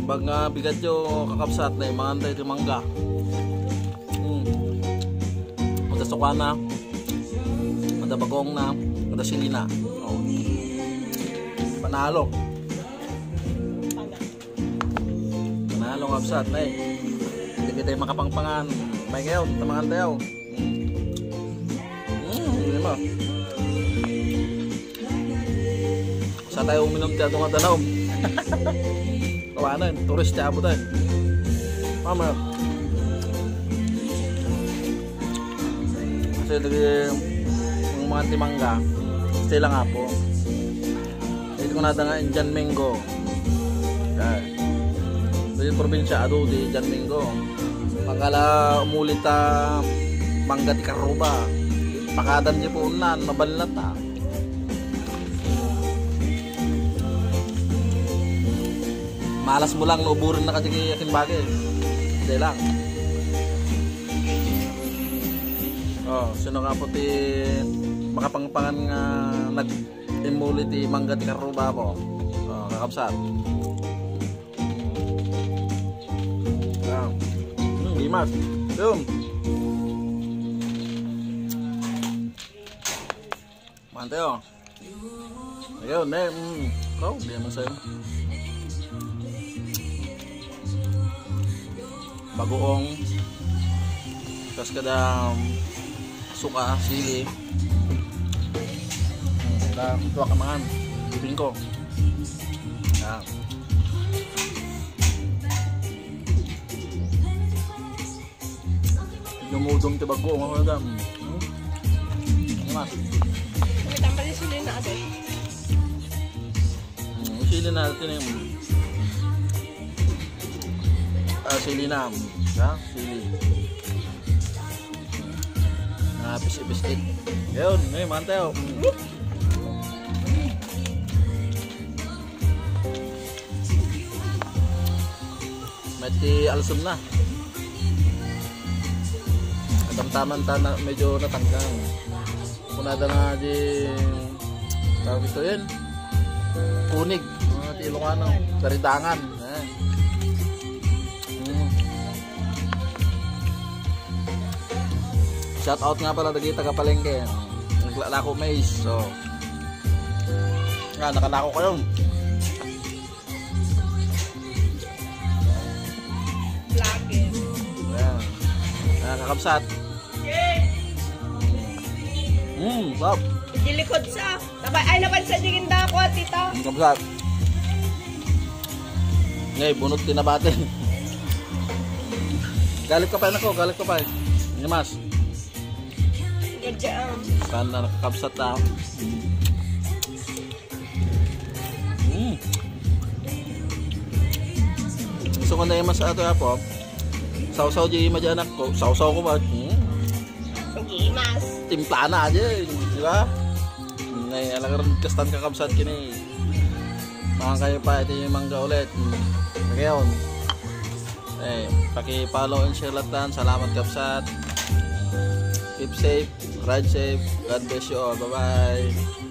Baga bigat yo kakabsat na mga antay ti mangga. Mada sukana, mada bagong na, mada silina. Oh. Panalo. Panalo kabsat na eh. Hindi kita makapangpangan. May ngayon, tamangan tayo. Hindi mo. Sa tayo uminom tayo itong atanaw. Kawanan, turis tayo po tayo. Mama. Kasi lagi yung mga timangga, stay lang nga po. Dito ko nata nga Indian Mango. Yan. Dito probinsya, ado di Indian Mango. Pagkala umulit mangga di Karuba. Pakadan di po unan, mabalat ha. Malas mo lang, nauburin na kasi akin bagay. Hindi lang. Oh, sino nga po ti makapangpangan nga nag-emuli ti mangga ti Karuba po. Oh, kakabsat. Limas. Yun. Mantay oh. Ayun, kau dia masaya. Bagoong. Tapos kada suka, sili. Ito ka mangan. Bibing ko. Yan. Lumudong ti bagoong ako na dam. Mas. Tambal yung sili na agad. Sili natin yung sili na. Sili. Pisi-pisit. Yun, mantay oh. Mati alsum na. Tamtaman na medyo natanggang. Kunada nga di tawag ito yun. Kunig. Mga Ilocano. Daridangan. Shout out nga pala dagi taga Palengke. Naglalako mais. So. Nga nakalako ko yun. Vlogger. Ayan. Nakakabsat. Stop. Dilikod sa. Ay naman sa digin da ako, tita. Kabsat. Ngay, bunot tinabatin. Galit ka pa ako, galit ka pa. Mas. Gadya. Sana nakakabsat na. Gusto ko na yung mas ato po. Sausaw di madyanak ko. Sausaw ko ba? Sige, mas. Timpla na aja, di ba? Ngay, alang kastan kakabsat kini. Mga kayo pa, ito yung mangga ulit. Ngayon. Paki-follow and share latan. Salamat kabsat. Keep safe, ride safe. God bless you all. Bye-bye.